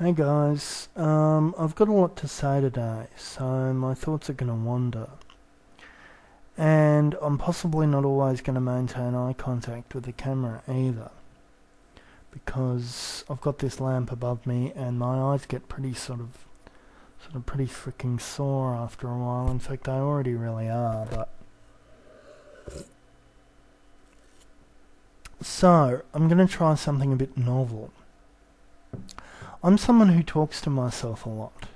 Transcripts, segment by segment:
Hey guys, I've got a lot to say today, so my thoughts are going to wander. And I'm possibly not always going to maintain eye contact with the camera either, because I've got this lamp above me and my eyes get pretty freaking sore after a while. In fact, they already really are, but... So, I'm going to try something a bit novel. I'm someone who talks to myself a lot.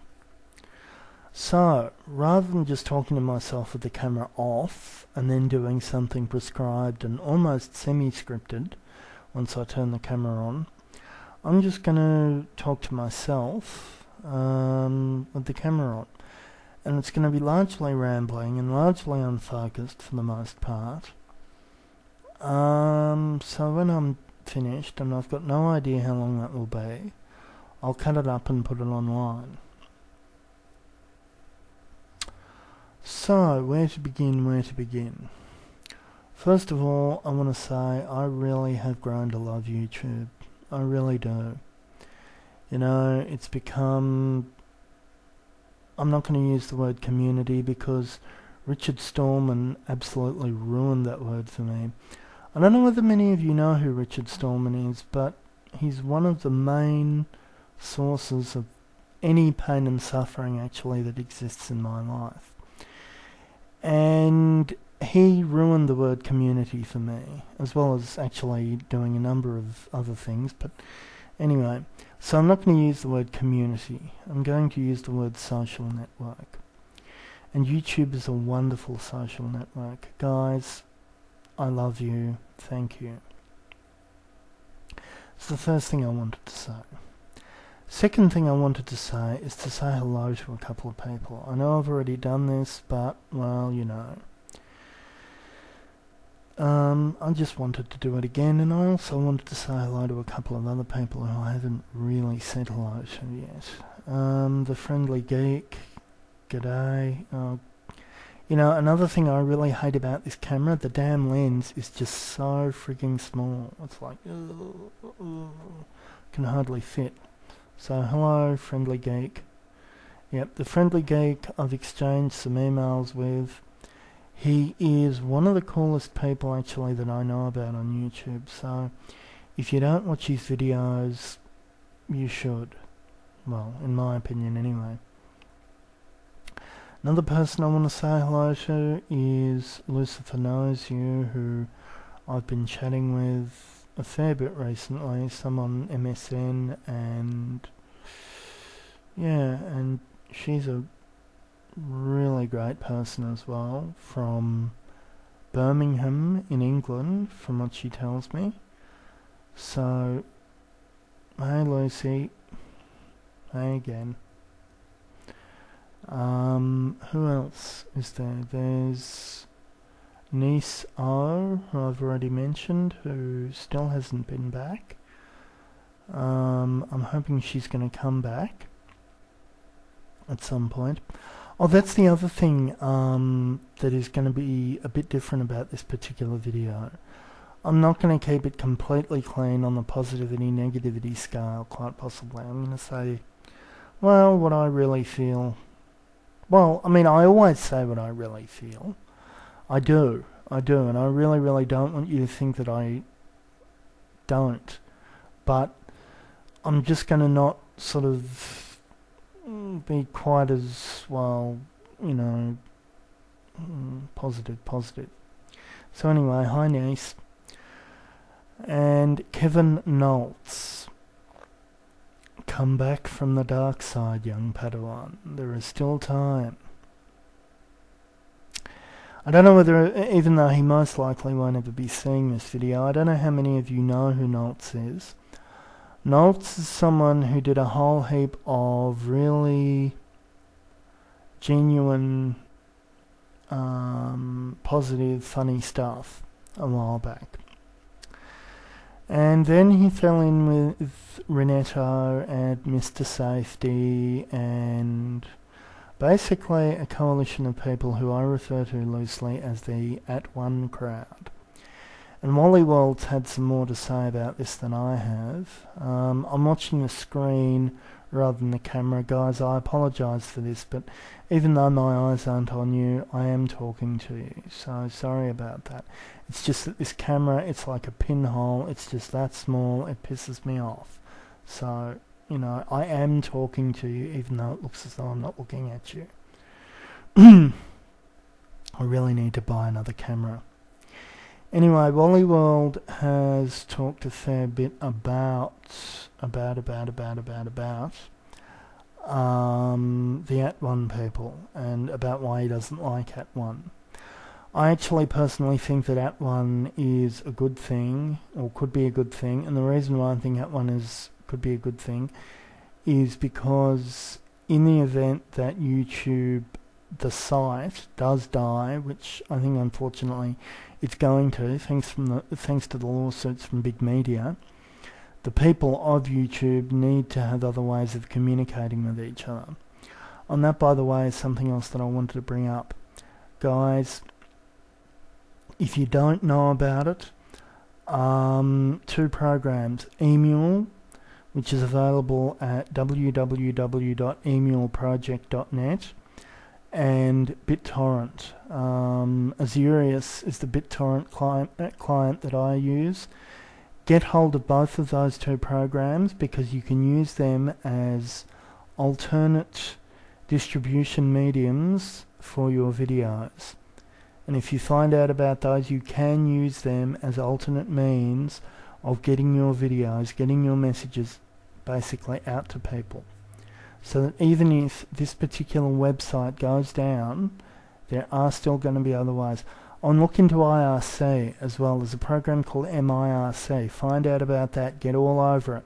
So, rather than just talking to myself with the camera off and then doing something prescribed and almost semi-scripted once I turn the camera on, I'm just going to talk to myself with the camera on. And it's going to be largely rambling and largely unfocused for the most part. So when I'm finished, and I've got no idea how long that will be, I'll cut it up and put it online. So, where to begin? First of all, I want to say I really have grown to love YouTube. I really do. You know, it's become... I'm not going to use the word community because Richard Stallman absolutely ruined that word for me. I don't know whether many of you know who Richard Stallman is, but he's one of the main sources of any pain and suffering actually that exists in my life. And he ruined the word community for me, as well as actually doing a number of other things. But anyway, so I'm not going to use the word community. I'm going to use the word social network. And YouTube is a wonderful social network. Guys, I love you. Thank you. It's the first thing I wanted to say. Second thing I wanted to say is to say hello to a couple of people. I know I've already done this, but, well, you know. I just wanted to do it again, and I also wanted to say hello to a couple of other people who I haven't really said hello to yet. The Friendly Geek, g'day. You know, another thing I really hate about this camera, the damn lens is just so freaking small. It's like, can hardly fit. So, hello, Friendly Geek. Yep, the Friendly Geek I've exchanged some emails with. He is one of the coolest people, actually, that I know about on YouTube. So, if you don't watch his videos, you should. Well, in my opinion, anyway. Another person I want to say hello to is Lucifer Knows You, who I've been chatting with a fair bit recently, some on MSN, and yeah, and she's a really great person as well, from Birmingham in England, from what she tells me. So, hey Lucy, hey again. Who else is there? There's Niece O, who I've already mentioned, who still hasn't been back. I'm hoping she's going to come back at some point. Oh, that's the other thing that is going to be a bit different about this particular video. I'm not going to keep it completely clean on the positivity-negativity scale, quite possibly. I'm going to say, well, what I really feel. Well, I mean, I always say what I really feel. I do, and I really, really don't want you to think that I don't. But I'm just going to not sort of be quite as, well, you know, positive. So anyway, hi niece. And Kevin Noltz. Come back from the dark side, young Padawan. There is still time. I don't know whether, even though he most likely won't ever be seeing this video, I don't know how many of you know who Noltz is. Noltz is someone who did a whole heap of really genuine, positive, funny stuff a while back. And then he fell in with Renetto and Mr. Safety and basically a coalition of people who I refer to loosely as the At One crowd. And Wally World's had some more to say about this than I have. I'm watching the screen rather than the camera, guys. I apologise for this, but even though my eyes aren't on you, I am talking to you, so sorry about that. It's just that this camera, it's like a pinhole, it's just that small, it pisses me off. So, you know, I am talking to you even though it looks as though I'm not looking at you. I really need to buy another camera. Anyway, Wally World has talked a fair bit about the @ONE people and about why he doesn't like @ONE. I actually personally think that @ONE is a good thing, or could be a good thing, and the reason why I think @ONE could be a good thing is because in the event that YouTube, the site, does die, which I think unfortunately it's going to, thanks to the lawsuits from big media, the people of YouTube need to have other ways of communicating with each other. And that, by the way, is something else that I wanted to bring up. Guys, if you don't know about it, 2 programs, Emule, which is available at www.emuleproject.net, and BitTorrent. Azurius is the BitTorrent client that I use. Get hold of both of those 2 programs because you can use them as alternate distribution mediums for your videos. And if you find out about those, you can use them as alternate means of getting your videos, getting your messages basically out to people. So that even if this particular website goes down, there are still going to be other ways. On look into IRC as well. There's a program called MIRC. Find out about that. Get all over it.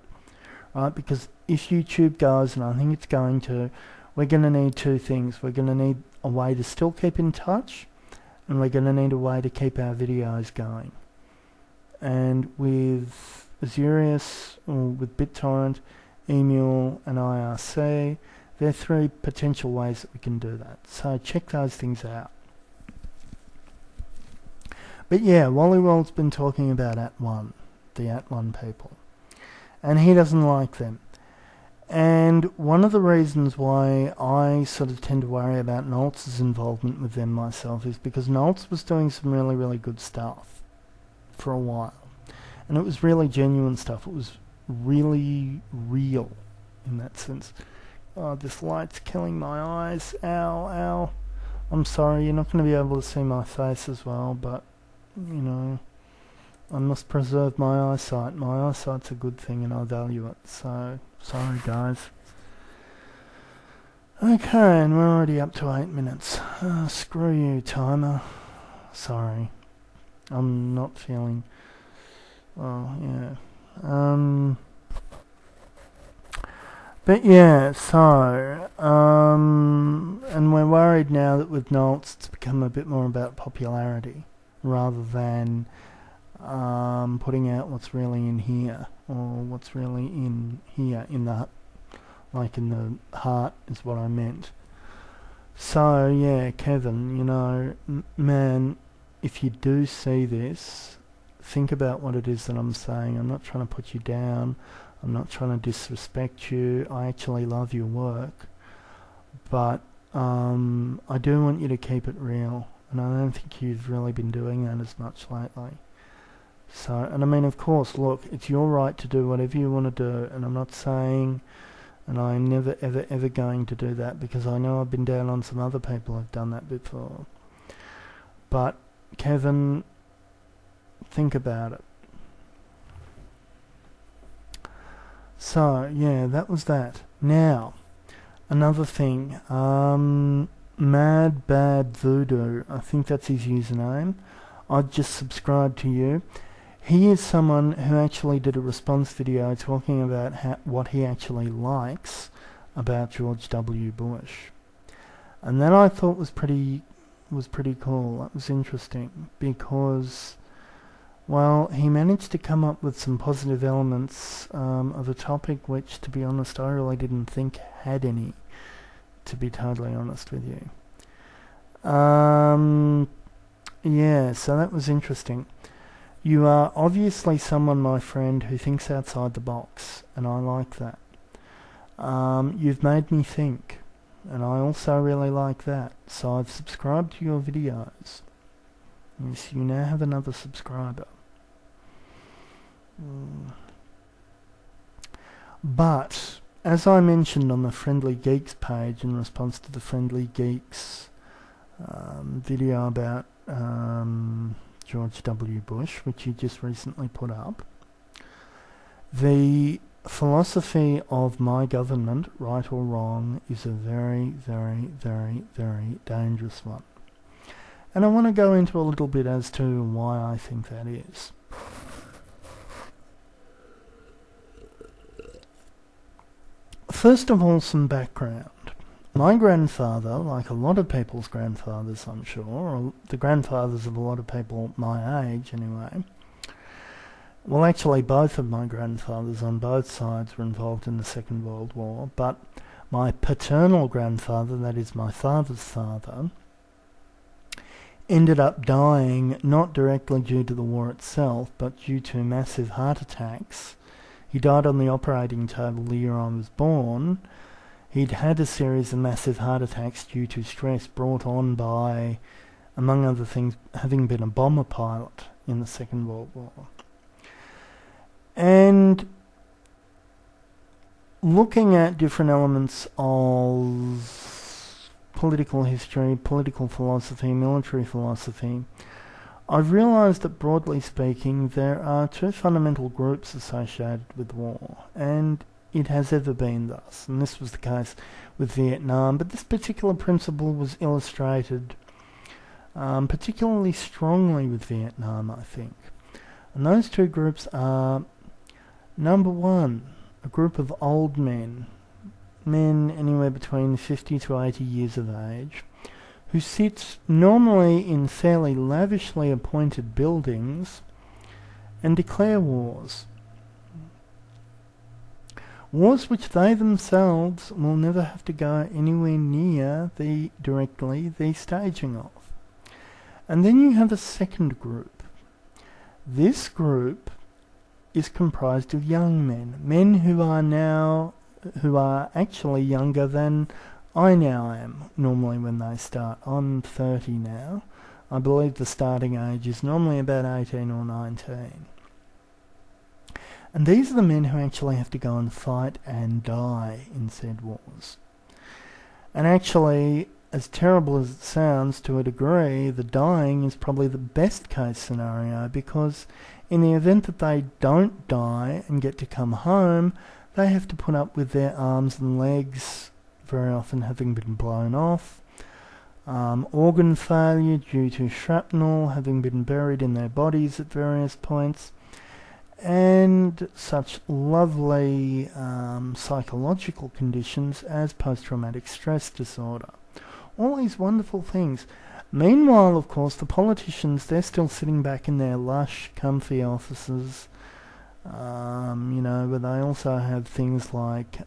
Right? Because if YouTube goes, and I think it's going to, we're going to need 2 things. We're going to need a way to still keep in touch, and we're going to need a way to keep our videos going. And with Azurius, or with BitTorrent, Emule and IRC, there are 3 potential ways that we can do that. So check those things out. But yeah, Wally World's been talking about @ONE, the @ONE people. And he doesn't like them. And one of the reasons why I sort of tend to worry about Noltz's involvement with them myself is because Noltz was doing some really, really good stuff for a while. And it was really genuine stuff. It was really real in that sense. Oh, this light's killing my eyes. Ow, ow. I'm sorry, you're not going to be able to see my face as well, but, you know, I must preserve my eyesight. My eyesight's a good thing and I value it, so sorry guys. Okay, and we're already up to 8 minutes. Screw you, timer. Sorry. I'm not feeling... Oh, yeah. But yeah, so, and we're worried now that with Noltz it's become a bit more about popularity rather than putting out what's really in here, or what's really in here, in the, like in the heart is what I meant. So yeah, Kevin, you know, man, if you do see this, think about what it is that I'm saying. I'm not trying to put you down. I'm not trying to disrespect you. I actually love your work. But I do want you to keep it real. And I don't think you've really been doing that as much lately. So, and I mean, of course, look, it's your right to do whatever you want to do. And I'm not saying, and I'm never, ever, ever going to do that, because I know I've been down on some other people who've done that before. But, Kevin, think about it. So, yeah, that was that. Now, another thing. Mad Bad Voodoo, I think that's his username. I've just subscribed to you. He is someone who actually did a response video talking about what he actually likes about George W. Bush. And that I thought was pretty cool. That was interesting because, well, he managed to come up with some positive elements of a topic which, to be honest, I really didn't think had any, to be totally honest with you. Yeah, so that was interesting. You are obviously someone, my friend, who thinks outside the box, and I like that. You've made me think, and I also really like that. So I've subscribed to your videos. Yes, you now have another subscriber. But, as I mentioned on the Friendly Geeks page in response to the Friendly Geeks video about George W. Bush, which you just recently put up, the philosophy of my government, right or wrong, is a very, very, very, very dangerous one. And I want to go into a little bit as to why I think that is. First of all, some background. My grandfather, like a lot of people's grandfathers, I'm sure, or the grandfathers of a lot of people my age anyway, well, actually both of my grandfathers on both sides were involved in the Second World War, but my paternal grandfather, that is my father's father, ended up dying not directly due to the war itself, but due to massive heart attacks. He died on the operating table the year I was born. He'd had a series of massive heart attacks due to stress brought on by, among other things, having been a bomber pilot in the Second World War. And looking at different elements of political history, political philosophy, military philosophy, I've realised that broadly speaking there are two fundamental groups associated with war, and it has ever been thus, and this was the case with Vietnam, but this particular principle was illustrated particularly strongly with Vietnam, I think. And those two groups are, number one, a group of old men anywhere between 50 to 80 years of age, who sit normally in fairly lavishly appointed buildings and declare wars. Wars which they themselves will never have to go anywhere near directly the staging of. And then you have a second group. This group is comprised of young men who are actually younger than I now am, normally when they start. I'm 30 now. I believe the starting age is normally about 18 or 19. And these are the men who actually have to go and fight and die in said wars. And actually, as terrible as it sounds to a degree, the dying is probably the best case scenario, because in the event that they don't die and get to come home, they have to put up with their arms and legs very often having been blown off, organ failure due to shrapnel having been buried in their bodies at various points, and such lovely psychological conditions as post-traumatic stress disorder. All these wonderful things. Meanwhile, of course, the politicians, they're still sitting back in their lush, comfy offices, where they also have things like,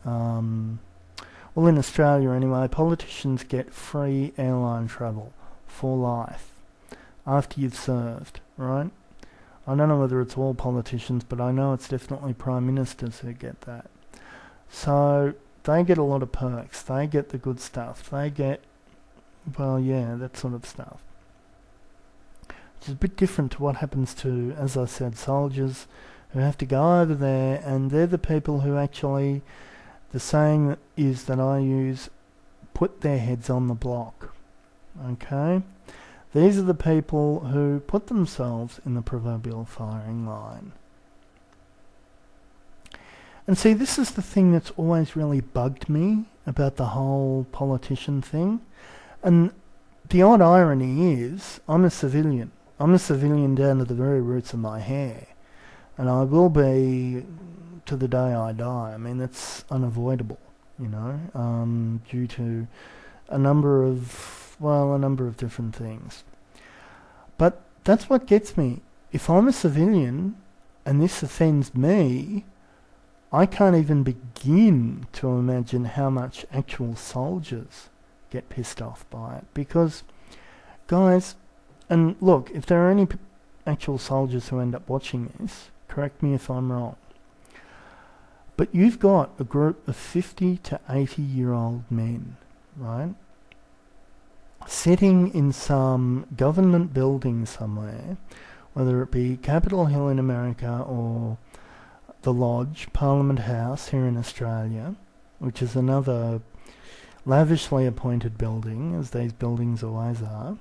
well, in Australia anyway, politicians get free airline travel for life after you've served, right? I don't know whether it's all politicians, but I know it's definitely prime ministers who get that. So they get a lot of perks. They get the good stuff. They get, well, yeah, that sort of stuff. Which is a bit different to what happens to, as I said, soldiers who have to go over there, and they're the people who actually, the saying is that I use, put their heads on the block. Okay? These are the people who put themselves in the proverbial firing line. And see, this is the thing that's always really bugged me about the whole politician thing. And the odd irony is, I'm a civilian. I'm a civilian down to the very roots of my hair. And I will be to the day I die. I mean, that's unavoidable, due to a number of different things. But that's what gets me. If I'm a civilian and this offends me, I can't even begin to imagine how much actual soldiers get pissed off by it. Because, guys, and look, if there are actual soldiers who end up watching this, correct me if I'm wrong, but you've got a group of 50 to 80-year-old men, right, sitting in some government building somewhere, whether it be Capitol Hill in America or the Lodge, Parliament House here in Australia, which is another lavishly appointed building, as these buildings always are,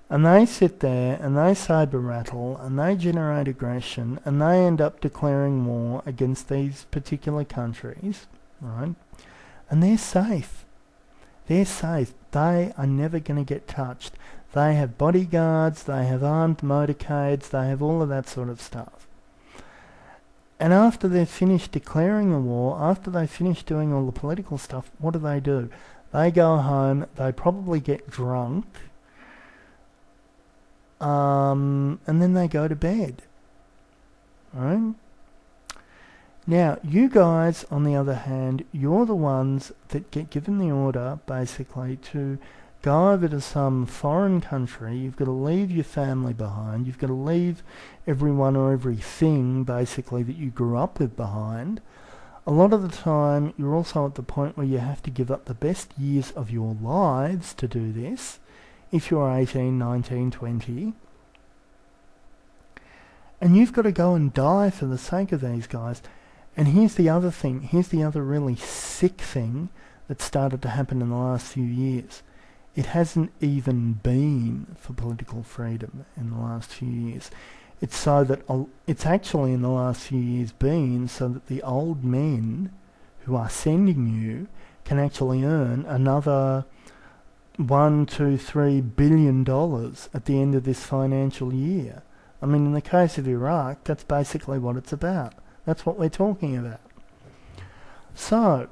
and they sit there and they saber rattle and they generate aggression and they end up declaring war against these particular countries, right? And they're safe. They're safe. They are never going to get touched. They have bodyguards, they have armed motorcades, they have all of that sort of stuff. And after they've finished declaring a war, after they finish doing all the political stuff, what do? They go home, they probably get drunk, and then they go to bed. Right? Now, you guys, on the other hand, you're the ones that get given the order, basically, to go over to some foreign country. You've got to leave your family behind. You've got to leave everyone or everything, basically, that you grew up with behind. A lot of the time, you're also at the point where you have to give up the best years of your lives to do this, if you're 18, 19, 20. And you've got to go and die for the sake of these guys. And here's the other thing, here's the other really sick thing that started to happen in the last few years. It hasn't even been for political freedom in the last few years. It's so that it's actually in the last few years been so that the old men who are sending you can actually earn another $1, $2, $3 billion at the end of this financial year. I mean, in the case of Iraq, that's basically what it's about. That's what we're talking about. So,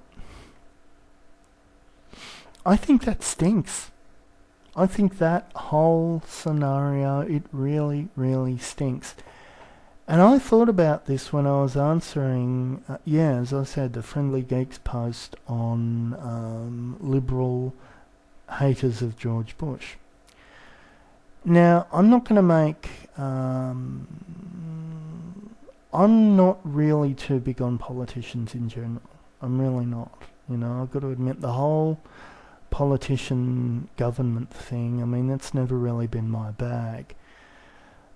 I think that stinks. I think that whole scenario, it really, really stinks. And I thought about this when I was answering, as I said, the Friendly Geeks post on liberal haters of George Bush. Now, I'm not going to make... I'm not really too big on politicians in general. I'm really not. You know, I've got to admit the whole politician government thing, I mean, that's never really been my bag.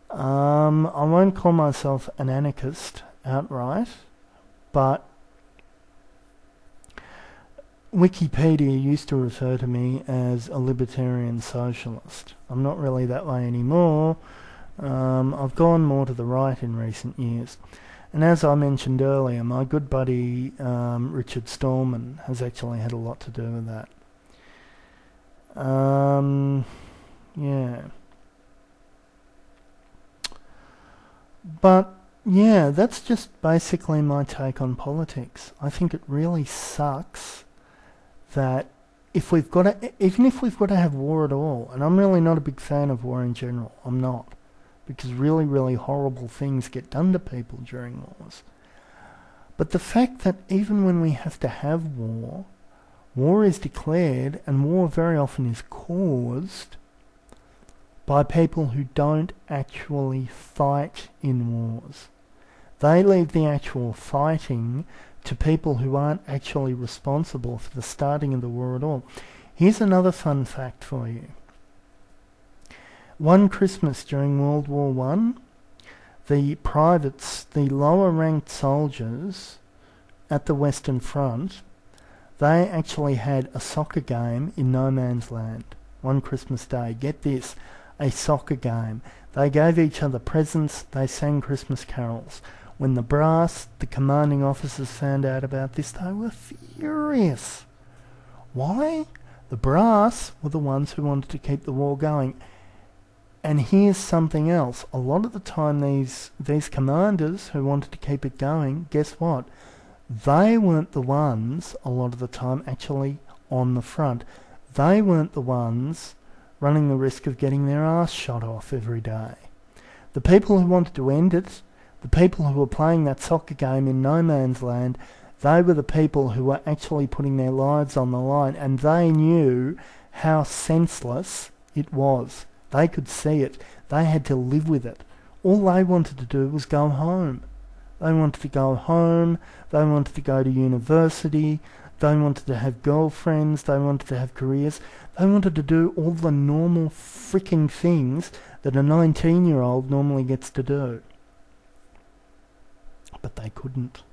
I won't call myself an anarchist outright, but Wikipedia used to refer to me as a libertarian socialist. I'm not really that way anymore. I've gone more to the right in recent years. And as I mentioned earlier, my good buddy Richard Stallman has actually had a lot to do with that. But yeah, that's just basically my take on politics. I think it really sucks that even if we've got to have war at all, and I'm really not a big fan of war in general, I'm not, because really, really horrible things get done to people during wars. But the fact that even when we have to have war, war is declared, and war very often is caused by people who don't actually fight in wars. They leave the actual fighting to people who aren't actually responsible for the starting of the war at all. Here's another fun fact for you. One Christmas during World War I, the privates, the lower ranked soldiers at the Western Front, they actually had a soccer game in no man's land. One Christmas Day. Get this, a soccer game. They gave each other presents, they sang Christmas carols. When the brass, the commanding officers, found out about this, they were furious. Why? The brass were the ones who wanted to keep the war going. And here's something else. A lot of the time these commanders who wanted to keep it going, guess what? They weren't the ones, a lot of the time, actually on the front. They weren't the ones running the risk of getting their ass shot off every day. The people who wanted to end it, the people who were playing that soccer game in no man's land, they were the people who were actually putting their lives on the line, and they knew how senseless it was. They could see it. They had to live with it. All they wanted to do was go home. They wanted to go home, they wanted to go to university, they wanted to have girlfriends, they wanted to have careers, they wanted to do all the normal freaking things that a 19-year-old normally gets to do. But they couldn't.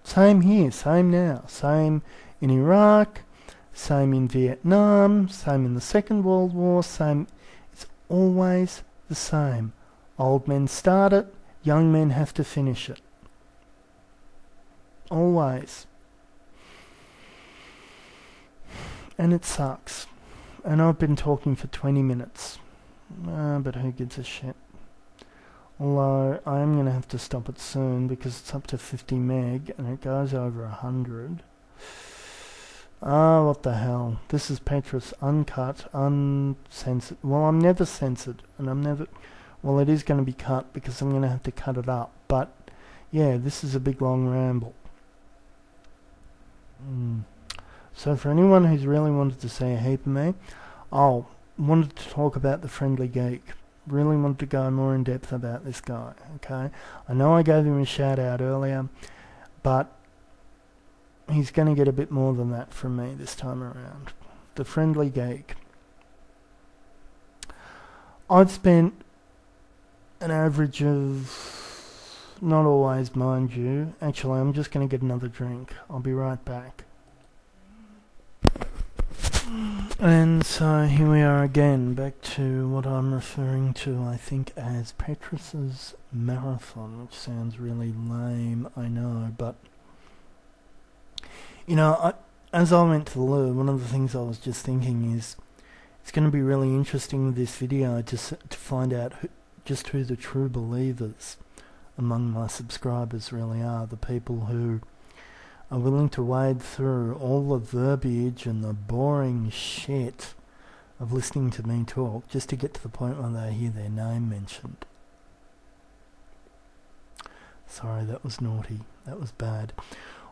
Same here, same now, same in Iraq, same in Vietnam, same in the Second World War, same. It's always the same. Old men start it, young men have to finish it. Always. And it sucks. And I've been talking for 20 minutes. But who gives a shit? Although I am going to have to stop it soon because it's up to 50 meg and it goes over 100. What the hell. This is Petrus, uncut, uncensored. Well, I'm never censored and I'm never... Well, it is going to be cut because I'm going to have to cut it up. But, yeah, this is a big long ramble. So for anyone who's really wanted to say a heap of me, wanted to talk about the Friendly Geek. Really wanted to go more in depth about this guy, okay? I know I gave him a shout out earlier, but he's going to get a bit more than that from me this time around. The Friendly Geek. I've spent an average of, not always mind you, actually I'm just going to get another drink. I'll be right back. And so here we are again, back to what I'm referring to, I think, as Petrus's Marathon, which sounds really lame, I know, but, you know, as I went to the loo, one of the things I was just thinking is, it's going to be really interesting with this video to find out just who the true believers among my subscribers really are, the people who are willing to wade through all the verbiage and the boring shit of listening to me talk just to get to the point where they hear their name mentioned. Sorry, that was naughty. That was bad.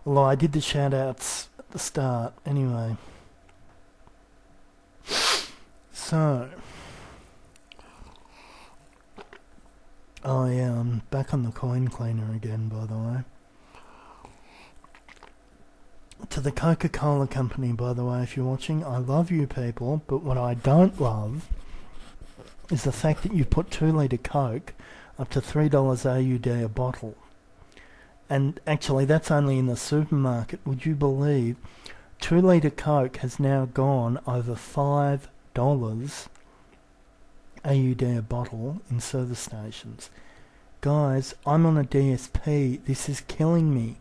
Although I did the shout-outs at the start. Anyway. So. Oh yeah, I'm back on the coin cleaner again, by the way. To the Coca-Cola company, by the way, if you're watching, I love you people, but what I don't love is the fact that you put 2 litre Coke up to $3 AUD a bottle. And actually, that's only in the supermarket. Would you believe 2 litre Coke has now gone over $5 AUD a bottle in service stations? Guys, I'm on a DSP. This is killing me.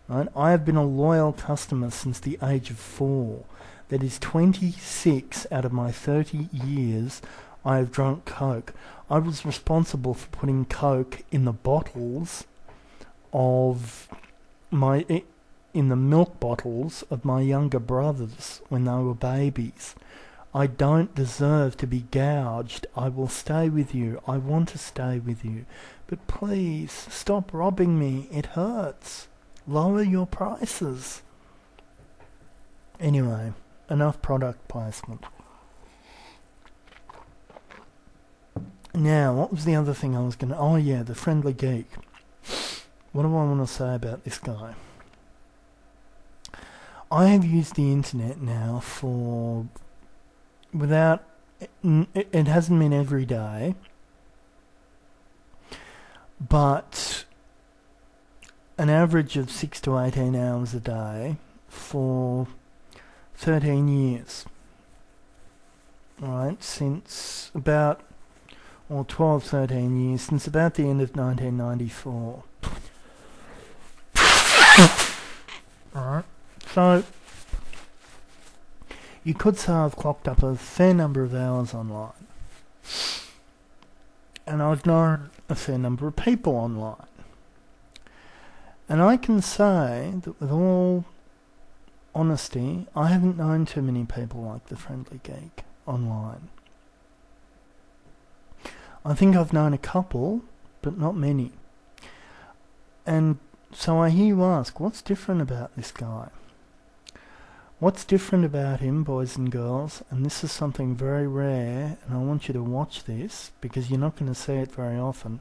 Right? I have been a loyal customer since the age of 4. That is 26 out of my 30 years I have drunk Coke. I was responsible for putting Coke in the bottles of in the milk bottles of my younger brothers when they were babies. I don't deserve to be gouged. I will stay with you. I want to stay with you. But please, stop robbing me. It hurts. Lower your prices. Anyway, enough product placement. Now, what was the other thing I was going to... Oh yeah, the Friendly Geek. What do I want to say about this guy? I have used the internet now for... Without... It hasn't been every day. But... an average of 6 to 18 hours a day for 13 years. Right, since about, or 12, 13 years, since about the end of 1994. Alright, so you could say I've clocked up a fair number of hours online. And I've known a fair number of people online. And I can say that with all honesty, I haven't known too many people like the Friendly Geek online. I think I've known a couple, but not many. And so I hear you ask, what's different about this guy? What's different about him, boys and girls, and this is something very rare, and I want you to watch this because you're not going to see it very often.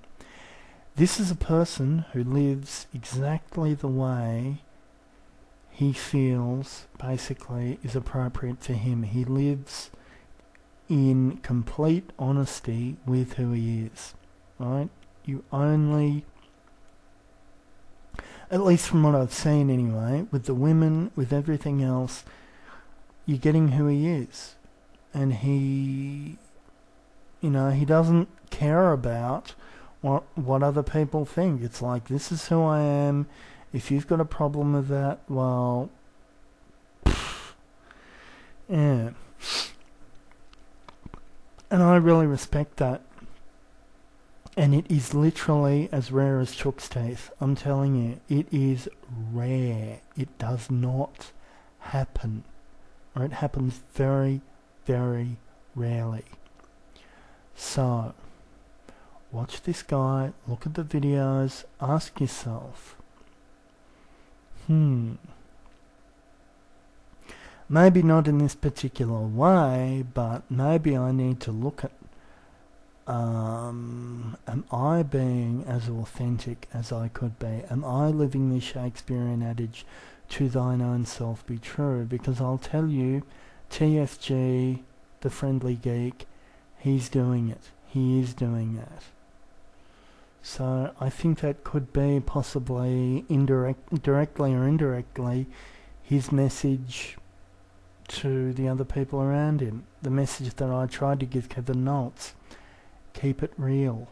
This is a person who lives exactly the way he feels basically is appropriate for him. He lives in complete honesty with who he is, right? You only, at least from what I've seen anyway, with the women, with everything else, you're getting who he is. And he, he doesn't care about what other people think. It's like, this is who I am. If you've got a problem with that, well, yeah. And I really respect that. And it is literally as rare as Chook's teeth. I'm telling you, it is rare. It does not happen. Or it happens very, very rarely. So, watch this guy, look at the videos, ask yourself, maybe not in this particular way, but maybe I need to look at, am I being as authentic as I could be? Am I living the Shakespearean adage, to thine own self be true? Because I'll tell you, TFG, the friendly geek, he's doing it. He is doing that. So I think that could be possibly directly or indirectly, his message to the other people around him. The message that I tried to give Kevin Knowles. Keep it real.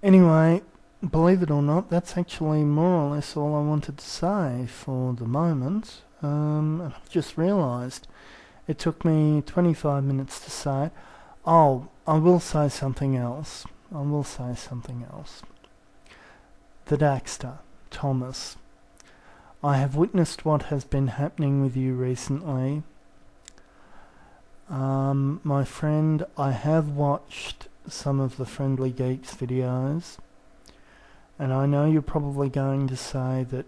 Anyway, believe it or not, that's actually more or less all I wanted to say for the moment. I've just realised it took me 25 minutes to say it. Oh, I will say something else. The Daxter, Thomas. I have witnessed what has been happening with you recently. My friend, I have watched some of the Friendly Geeks videos, and I know you're probably going to say that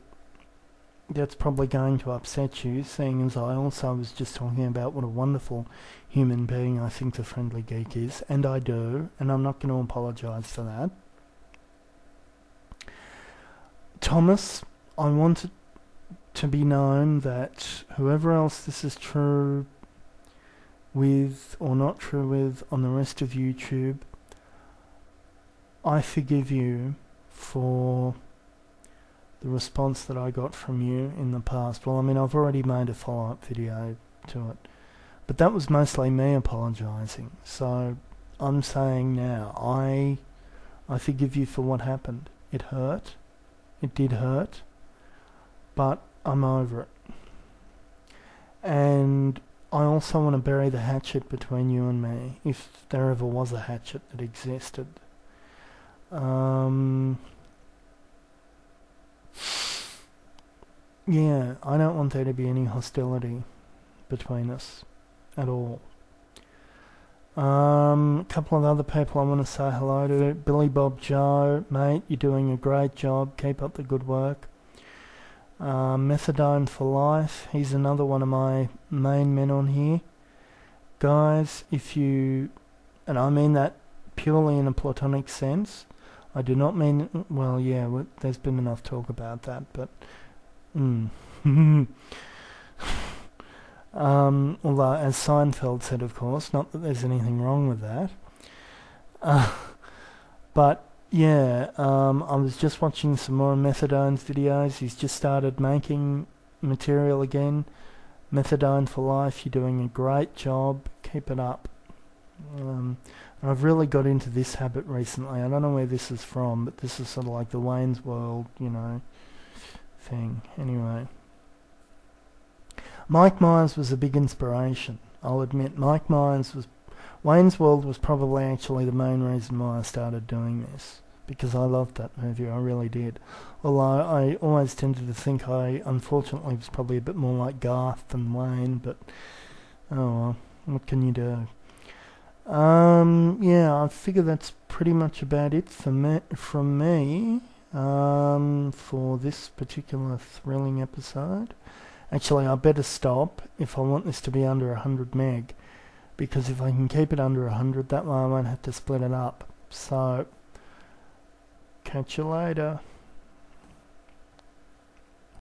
that's probably going to upset you, seeing as I also was just talking about what a wonderful human being I think the Friendly Geek is, and I do, and I'm not going to apologise for that. Thomas, I want it to be known that whoever else this is true with or not true with on the rest of YouTube, I forgive you for the response that I got from you in the past. Well, I mean, I've already made a follow-up video to it, but that was mostly me apologising. So I'm saying now, I forgive you for what happened. It hurt. It did hurt, but I'm over it. And I also want to bury the hatchet between you and me, if there ever was a hatchet that existed. Yeah, I don't want there to be any hostility between us at all. A couple of other people I want to say hello to. Billy Bob Joe, mate, you're doing a great job. Keep up the good work. Methadone for Life, he's another one of my main men on here. Guys, if you, and I mean that purely in a platonic sense, I do not mean, well, yeah, there's been enough talk about that, but although, as Seinfeld said, of course, not that there's anything wrong with that. But, yeah, I was just watching some more Methadone's videos. He's just started making material again. Methadone for Life, you're doing a great job. Keep it up. I've really got into this habit recently. I don't know where this is from, but this is sort of like the Wayne's World, thing. Anyway. Mike Myers was a big inspiration. I'll admit, Wayne's World was probably actually the main reason why I started doing this. Because I loved that movie, I really did. Although I always tended to think I, unfortunately, was probably a bit more like Garth than Wayne, but oh well, what can you do? Yeah, I figure that's pretty much about it from me. for this particular thrilling episode. Actually, I better stop if I want this to be under 100 meg, because if I can keep it under 100, that way I won't have to split it up. So, catch you later.